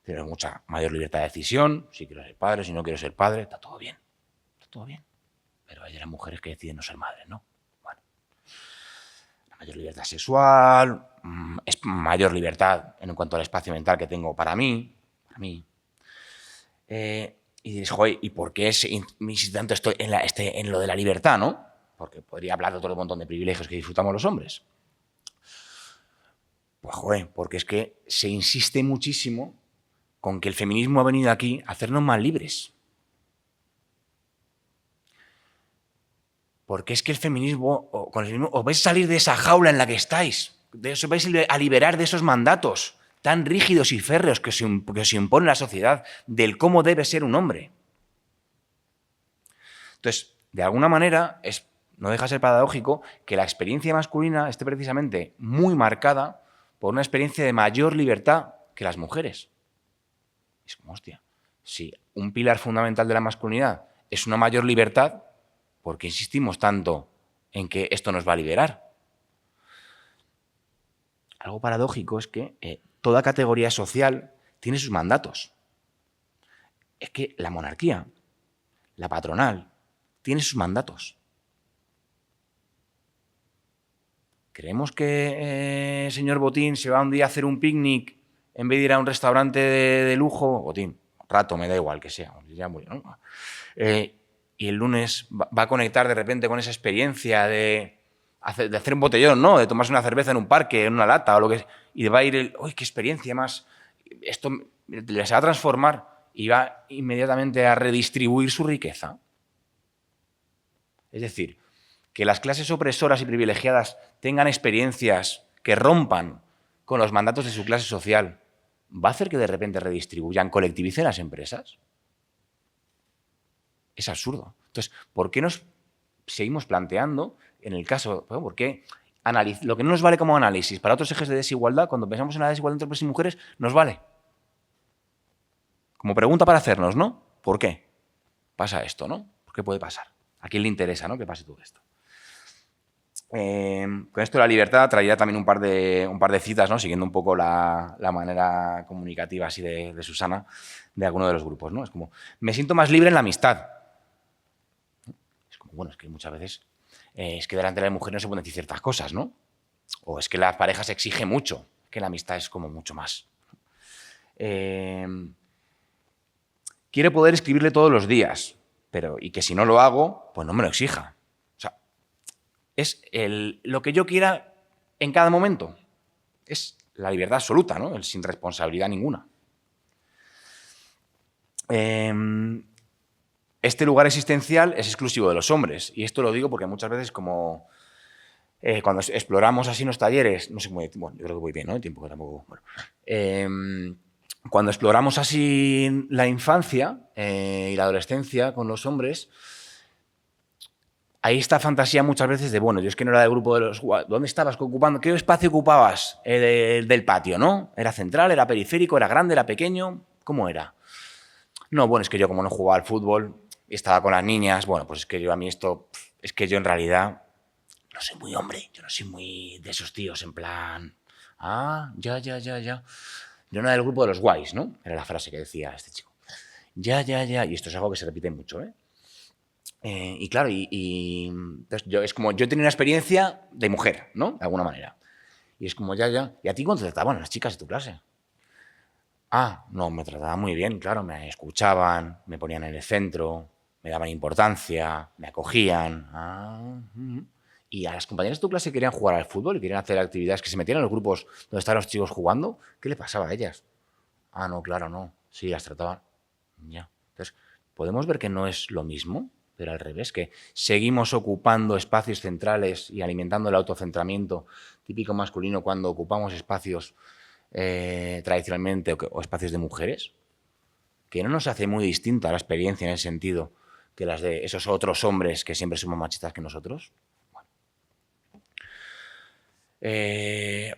Tenemos mucha mayor libertad de decisión, si quiero ser padre, si no quiero ser padre, está todo bien, pero hay las mujeres que deciden no ser madres, ¿no? Bueno, la mayor libertad sexual, es mayor libertad en cuanto al espacio mental que tengo para mí. Y diréis, joder, ¿y por qué insisto tanto estoy en lo de la libertad, no? Porque podría hablar de otro montón de privilegios que disfrutamos los hombres. Pues, joder, porque es que se insiste muchísimo con que el feminismo ha venido aquí a hacernos más libres. Porque es que con el feminismo os vais a salir de esa jaula en la que estáis, os vais a liberar de esos mandatos tan rígidos y férreos que os impone la sociedad del cómo debe ser un hombre. Entonces, de alguna manera, no deja de ser paradójico que la experiencia masculina esté precisamente muy marcada por una experiencia de mayor libertad que las mujeres. Es como, hostia, si un pilar fundamental de la masculinidad es una mayor libertad, ¿por qué insistimos tanto en que esto nos va a liberar? Algo paradójico es que toda categoría social tiene sus mandatos. Es que la monarquía, la patronal, tiene sus mandatos. ¿Creemos que el señor Botín se va un día a hacer un picnic en vez de ir a un restaurante de lujo? Botín, rato, me da igual que sea, ya murió, ¿no? Y el lunes va a conectar de repente con esa experiencia de hacer un botellón, ¿no? De tomarse una cerveza en un parque, en una lata o lo que sea, y va a ir ¡uy, qué experiencia más! Esto les va a transformar y va inmediatamente a redistribuir su riqueza. Es decir, que las clases opresoras y privilegiadas tengan experiencias que rompan con los mandatos de su clase social, ¿va a hacer que de repente redistribuyan, colectivicen las empresas? Es absurdo. Entonces, ¿por qué nos seguimos planteando, en el caso, por qué lo que no nos vale como análisis para otros ejes de desigualdad, cuando pensamos en la desigualdad entre hombres y mujeres, nos vale? Como pregunta para hacernos, ¿no? ¿Por qué pasa esto, no? ¿Por qué puede pasar? ¿A quién le interesa, no, que pase todo esto? Con esto de la libertad traía también un par de citas, ¿no? Siguiendo un poco la manera comunicativa así de Susana, de alguno de los grupos, ¿no? Es como, me siento más libre en la amistad. Es como, bueno, es que muchas veces es que delante de la mujer no se pueden decir ciertas cosas, ¿no? O es que las parejas exige mucho, que la amistad es como mucho más. Quiere poder escribirle todos los días, y que si no lo hago, pues no me lo exija. O sea, es lo que yo quiera en cada momento. Es la libertad absoluta, ¿no? Sin responsabilidad ninguna. Este lugar existencial es exclusivo de los hombres. Y esto lo digo porque muchas veces como cuando exploramos así en los talleres, no sé cómo, bueno, yo creo que voy bien, ¿no? El tiempo que tampoco, bueno. Cuando exploramos así la infancia y la adolescencia con los hombres, hay esta fantasía muchas veces de, bueno, yo es que no era del grupo de los... ¿Dónde estabas ocupando? ¿Qué espacio ocupabas del patio, no? ¿Era central, era periférico, era grande, era pequeño? ¿Cómo era? No, bueno, es que yo como no jugaba al fútbol y estaba con las niñas, bueno, pues es que a mí esto... Es que yo en realidad no soy muy hombre, yo no soy muy de esos tíos en plan... Ya. Yo no era del grupo de los guays, ¿no? Era la frase que decía este chico. Ya. Y esto es algo que se repite mucho, ¿eh? Y claro, entonces es como yo he tenido una experiencia de mujer, ¿no? De alguna manera. Y es como ya. ¿Y a ti cómo te trataban las chicas de tu clase? Ah, no, me trataban muy bien, claro, me escuchaban, me ponían en el centro, me daban importancia, me acogían. Y a las compañeras de tu clase que querían jugar al fútbol y querían hacer actividades, que se metían en los grupos donde estaban los chicos jugando, ¿qué le pasaba a ellas? Ah, no, claro, no. Sí, las trataban. Ya. Entonces, podemos ver que no es lo mismo, pero al revés, que seguimos ocupando espacios centrales y alimentando el autocentramiento típico masculino cuando ocupamos espacios tradicionalmente o espacios de mujeres, que no nos hace muy distinta la experiencia en ese sentido que las de esos otros hombres que siempre somos machistas que nosotros.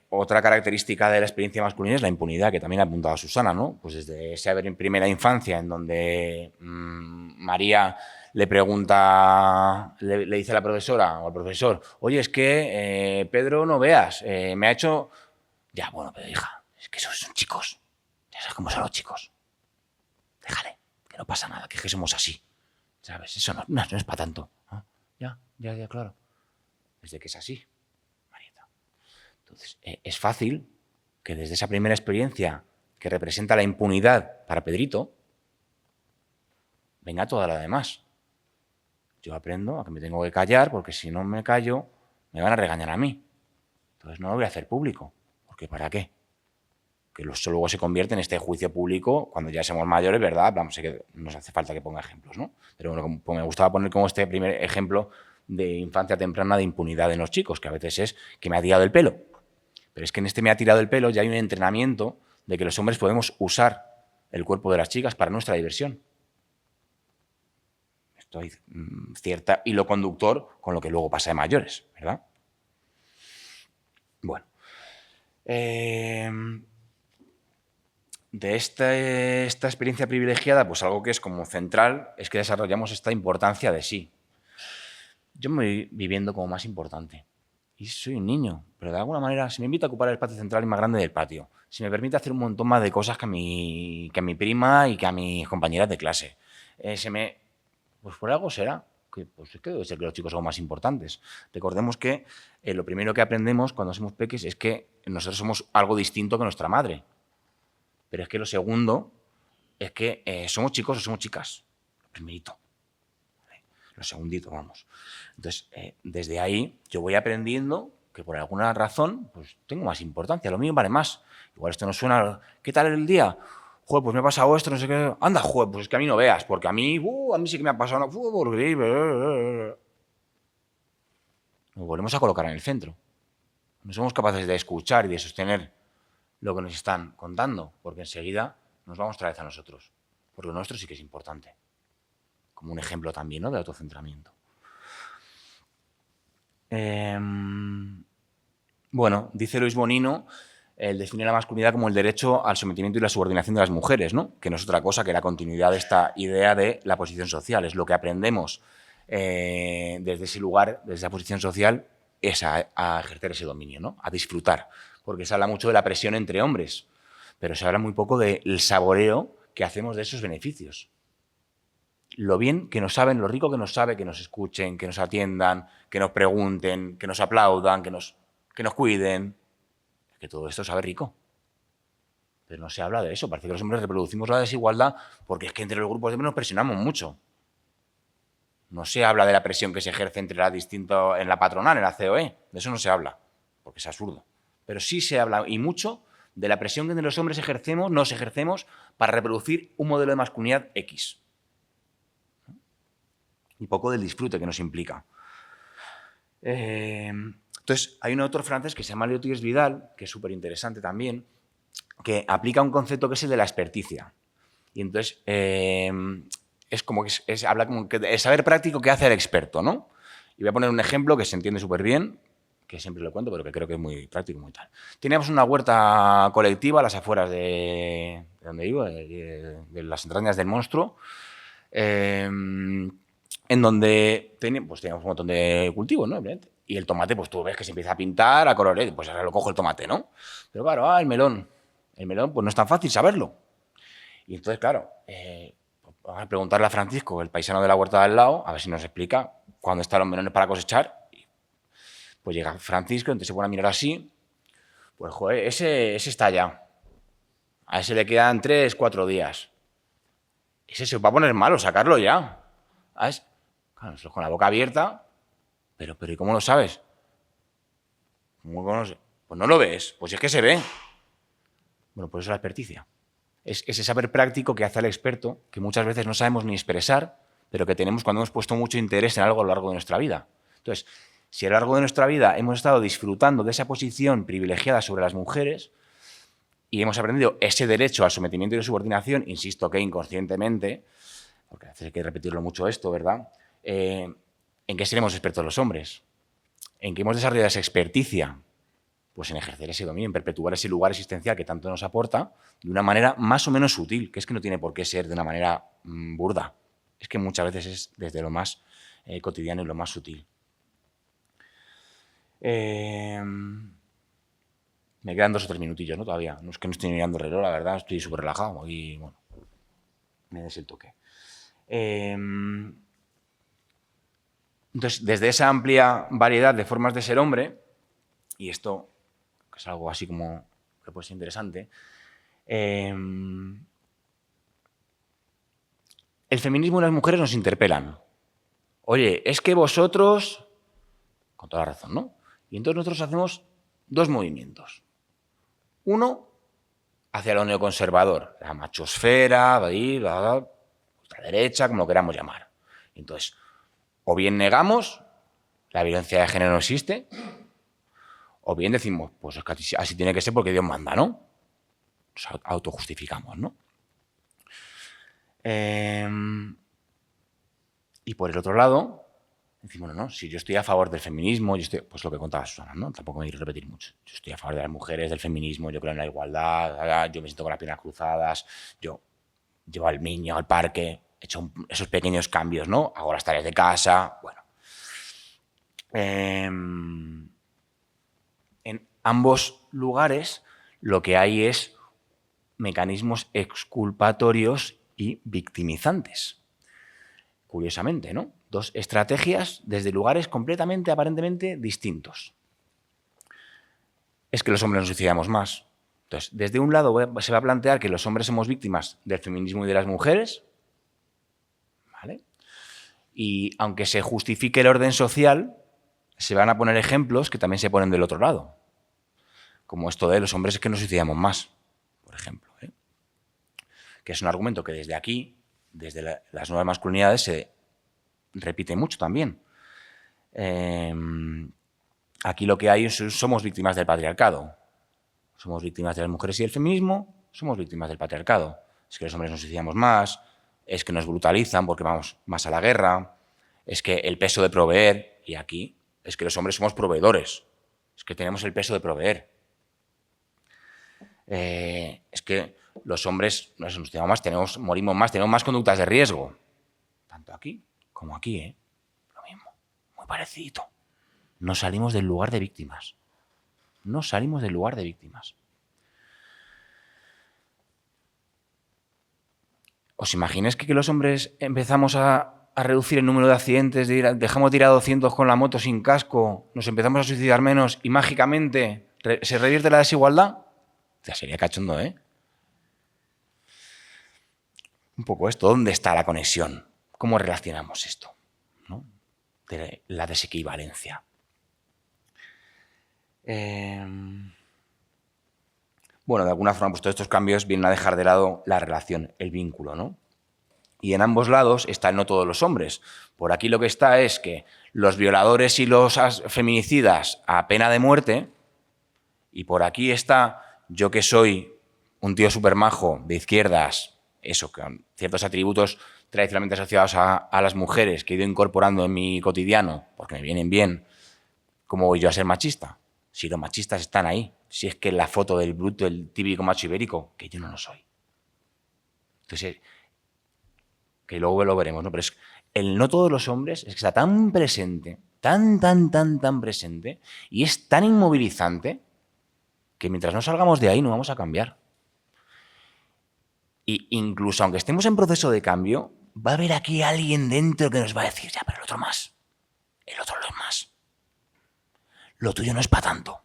Otra característica de la experiencia masculina es la impunidad, que también ha apuntado Susana, ¿no? Pues desde ese haber en primera infancia, en donde María le pregunta, le dice a la profesora o al profesor, oye, es que Pedro, no veas, me ha hecho... Ya, bueno, pero hija, es que esos son chicos. Ya sabes cómo son los chicos. Déjale, que no pasa nada, que es que somos así. ¿Sabes? Eso no es para tanto. ¿Ah? Ya, claro. Desde que es así, Marieta. Entonces, es fácil que desde esa primera experiencia que representa la impunidad para Pedrito, venga toda la demás. Yo aprendo a que me tengo que callar porque si no me callo, me van a regañar a mí. Entonces no lo voy a hacer público. ¿Porque para qué? Que eso luego se convierte en este juicio público cuando ya somos mayores, ¿verdad? Vamos, sé que nos hace falta que ponga ejemplos, ¿no? Pero bueno, me gustaba poner como este primer ejemplo de infancia temprana de impunidad en los chicos, que a veces es que me ha tirado el pelo. Pero es que en este me ha tirado el pelo ya hay un entrenamiento de que los hombres podemos usar el cuerpo de las chicas para nuestra diversión. Esto hay cierta hilo conductor con lo que luego pasa de mayores, ¿verdad? Bueno. De esta experiencia privilegiada, pues algo que es como central es que desarrollamos esta importancia de sí. Yo me voy viviendo como más importante. Y soy un niño, pero de alguna manera se me invita a ocupar el espacio central y más grande del patio. Se me permite hacer un montón más de cosas que a mi prima y que a mis compañeras de clase. Pues por algo será. Pues es que debe ser que los chicos son más importantes. Recordemos que lo primero que aprendemos cuando somos peques es que nosotros somos algo distinto que nuestra madre. Pero es que lo segundo es que somos chicos o somos chicas. Lo primerito. Lo segundito, vamos. Entonces, desde ahí yo voy aprendiendo que por alguna razón pues tengo más importancia. Lo mío vale más. Igual esto nos suena... ¿Qué tal el día? Joder, pues me ha pasado esto, no sé qué. Anda, joder, pues es que a mí no veas. Porque a mí sí que me ha pasado... Nos volvemos a colocar en el centro. No somos capaces de escuchar y de sostener lo que nos están contando, porque enseguida nos vamos otra vez a nosotros, porque lo nuestro sí que es importante, como un ejemplo también, ¿no?, de autocentramiento. Bueno, dice Luis Bonino, él define la masculinidad como el derecho al sometimiento y la subordinación de las mujeres, ¿no?, que no es otra cosa que la continuidad de esta idea de la posición social, es lo que aprendemos desde ese lugar, desde esa posición social, es a ejercer ese dominio, ¿no?, a disfrutar. Porque se habla mucho de la presión entre hombres, pero se habla muy poco del saboreo que hacemos de esos beneficios. Lo bien que nos saben, lo rico que nos sabe que nos escuchen, que nos atiendan, que nos pregunten, que nos aplaudan, que nos cuiden. Que todo esto sabe rico. Pero no se habla de eso. Parece que los hombres reproducimos la desigualdad porque es que entre los grupos de hombres nos presionamos mucho. No se habla de la presión que se ejerce entre las distintas en la patronal, en la COE. De eso no se habla, porque es absurdo. Pero sí se habla, y mucho, de la presión que entre los hombres nos ejercemos para reproducir un modelo de masculinidad X. Y poco del disfrute que nos implica. Entonces, hay un autor francés que se llama Leotiers Vidal, que es súper interesante también, que aplica un concepto que es el de la experticia. Y entonces, es como que habla como que el saber práctico que hace el experto, ¿no? Y voy a poner un ejemplo que se entiende súper bien, que siempre lo cuento, pero que creo que es muy práctico, muy tal. Teníamos una huerta colectiva a las afueras de donde vivo, de las entrañas del monstruo, en donde teníamos un montón de cultivos, ¿no? Y el tomate, pues tú ves que se empieza a pintar a colores, pues ahora lo cojo el tomate, ¿no? Pero claro, el melón, pues no es tan fácil saberlo. Y entonces, claro, Vamos a preguntarle a Francisco, el paisano de la huerta de al lado, a ver si nos explica cuándo están los melones para cosechar. Pues llega Francisco, entonces se pone a mirar así. Pues, joder, ese está ya. A ese le quedan 3, 4 días. Ese se os va a poner malo, sacarlo ya. Claro, nosotros con la boca abierta. Pero ¿y cómo lo sabes? ¿Cómo conoces? Pues no lo ves. Pues es que se ve. Bueno, pues eso es la experticia. Es ese saber práctico que hace al experto, que muchas veces no sabemos ni expresar, pero que tenemos cuando hemos puesto mucho interés en algo a lo largo de nuestra vida. Entonces, si a lo largo de nuestra vida hemos estado disfrutando de esa posición privilegiada sobre las mujeres y hemos aprendido ese derecho al sometimiento y a la subordinación, insisto que inconscientemente, porque a veces hay que repetirlo mucho esto, ¿verdad? ¿En qué seremos expertos los hombres? ¿En qué hemos desarrollado esa experticia? Pues en ejercer ese dominio, en perpetuar ese lugar existencial que tanto nos aporta de una manera más o menos sutil, que es que no tiene por qué ser de una manera burda. Es que muchas veces es desde lo más cotidiano y lo más sutil. Me quedan 2 o 3 minutillos, ¿no? Todavía. No es que no estoy mirando el reloj, la verdad, estoy súper relajado y, bueno, me des el toque. Entonces, desde esa amplia variedad de formas de ser hombre, y esto que es algo así como que puede ser interesante, el feminismo y las mujeres nos interpelan. Oye, es que vosotros, con toda la razón, ¿no? Y entonces nosotros hacemos 2 movimientos. Uno, hacia lo neoconservador, la machosfera, la derecha, como lo queramos llamar. Entonces, o bien negamos, la violencia de género no existe, o bien decimos, pues es que así tiene que ser porque Dios manda, ¿no? Nos autojustificamos, ¿no? Y por el otro lado, decimos, no, si yo estoy a favor del feminismo, pues lo que contaba Susana, ¿no? Tampoco me quiero repetir mucho. Yo estoy a favor de las mujeres, del feminismo, yo creo en la igualdad, yo me siento con las piernas cruzadas, yo llevo al niño al parque, he hecho esos pequeños cambios, ¿no? Hago las tareas de casa, bueno. En ambos lugares lo que hay es mecanismos exculpatorios y victimizantes. Curiosamente, ¿no? 2 estrategias desde lugares completamente, aparentemente distintos. Es que los hombres nos suicidamos más. Entonces, desde un lado se va a plantear que los hombres somos víctimas del feminismo y de las mujeres, ¿vale? Y aunque se justifique el orden social, se van a poner ejemplos que también se ponen del otro lado. Como esto de los hombres es que nos suicidamos más, por ejemplo, ¿eh? Que es un argumento que desde aquí, desde las nuevas masculinidades, se repite mucho también. Aquí lo que hay es somos víctimas del patriarcado. Somos víctimas de las mujeres y del feminismo, somos víctimas del patriarcado. Es que los hombres nos suicidamos más, es que nos brutalizan porque vamos más a la guerra, es que el peso de proveer, y aquí es que los hombres somos proveedores, es que tenemos el peso de proveer. Es que los hombres nos suicidamos más, morimos más, tenemos más conductas de riesgo. Tanto aquí como aquí, ¿eh? Lo mismo, muy parecido. No salimos del lugar de víctimas. No salimos del lugar de víctimas. ¿Os imagináis que los hombres empezamos a reducir el número de accidentes, dejamos de ir a 200 con la moto sin casco, nos empezamos a suicidar menos y mágicamente se revierte la desigualdad? Ya sería cachondo, ¿eh? Un poco esto, ¿dónde está la conexión? ¿Cómo relacionamos esto? ¿No? De la desequivalencia. Bueno, de alguna forma, pues todos estos cambios vienen a dejar de lado la relación, el vínculo, ¿no? Y en ambos lados están no todos los hombres. Por aquí lo que está es que los violadores y los feminicidas a pena de muerte, y por aquí está yo que soy un tío súper majo de izquierdas, eso, con ciertos atributos tradicionalmente asociados a las mujeres que he ido incorporando en mi cotidiano porque me vienen bien. ¿Cómo voy yo a ser machista? Si los machistas están ahí, si es que la foto del bruto, el típico macho ibérico, que yo no lo soy. Entonces, que luego lo veremos, ¿no? Pero es el no todos los hombres es que está tan presente, tan presente, y es tan inmovilizante que mientras no salgamos de ahí no vamos a cambiar. Y incluso aunque estemos en proceso de cambio, va a haber aquí alguien dentro que nos va a decir, ya, pero el otro más. El otro lo es más. Lo tuyo no es para tanto.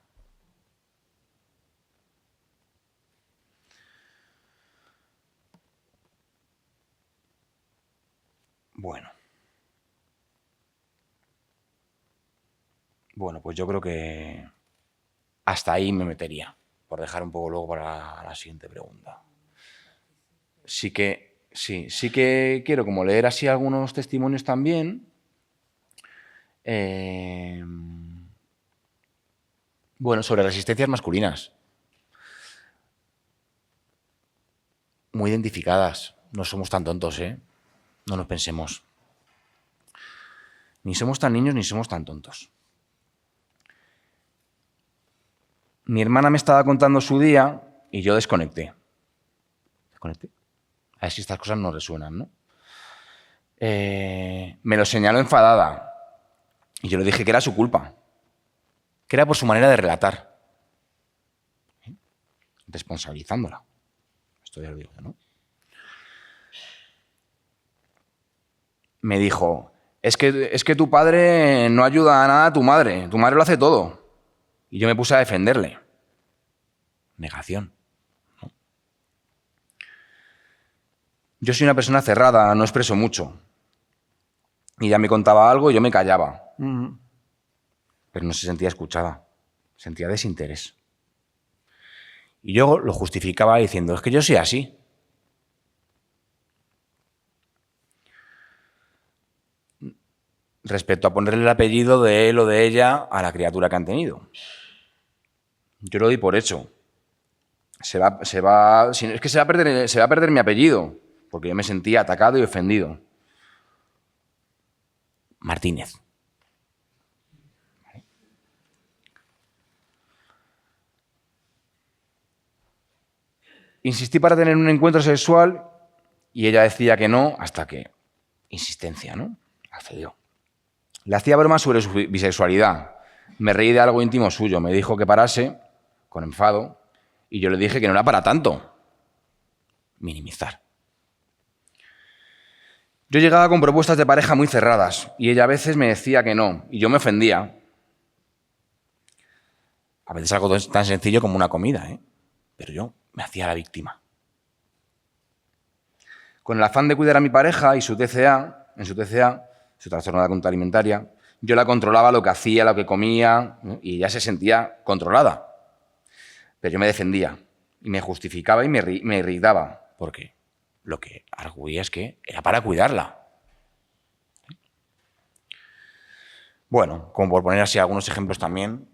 Bueno, pues yo creo que hasta ahí me metería, por dejar un poco luego para la siguiente pregunta. Sí que quiero como leer así algunos testimonios también. Bueno, sobre resistencias masculinas. Muy identificadas. No somos tan tontos, ¿eh? No nos pensemos. Ni somos tan niños ni somos tan tontos. Mi hermana me estaba contando su día y yo desconecté. ¿Desconecté? A ver si estas cosas no resuenan, ¿no? Me lo señaló enfadada y yo le dije que era su culpa, que era por su manera de relatar, responsabilizándola. Esto ya lo digo yo, ¿no? Me dijo, es que tu padre no ayuda a nada a tu madre lo hace todo. Y yo me puse a defenderle. Negación, ¿no? Yo soy una persona cerrada, no expreso mucho. Y ella me contaba algo y yo me callaba. Pero no se sentía escuchada, sentía desinterés. Y yo lo justificaba diciendo, es que yo soy así. Respecto a ponerle el apellido de él o de ella a la criatura que han tenido. Yo lo doy por hecho. Se va a perder mi apellido, porque yo me sentía atacado y ofendido. Martínez. Insistí para tener un encuentro sexual y ella decía que no, hasta que, insistencia, ¿no? Accedió. Le hacía bromas sobre su bisexualidad. Me reí de algo íntimo suyo. Me dijo que parase, con enfado, y yo le dije que no era para tanto. Minimizar. Yo llegaba con propuestas de pareja muy cerradas y ella a veces me decía que no, y yo me ofendía. A veces algo tan sencillo como una comida, ¿eh? Pero yo me hacía la víctima. Con el afán de cuidar a mi pareja y su TCA, su trastorno de conducta alimentaria, yo la controlaba lo que hacía, lo que comía, ¿no? Y ella se sentía controlada. Pero yo me defendía y me justificaba y me irritaba, porque lo que arguía es que era para cuidarla. Bueno, como por poner así algunos ejemplos también,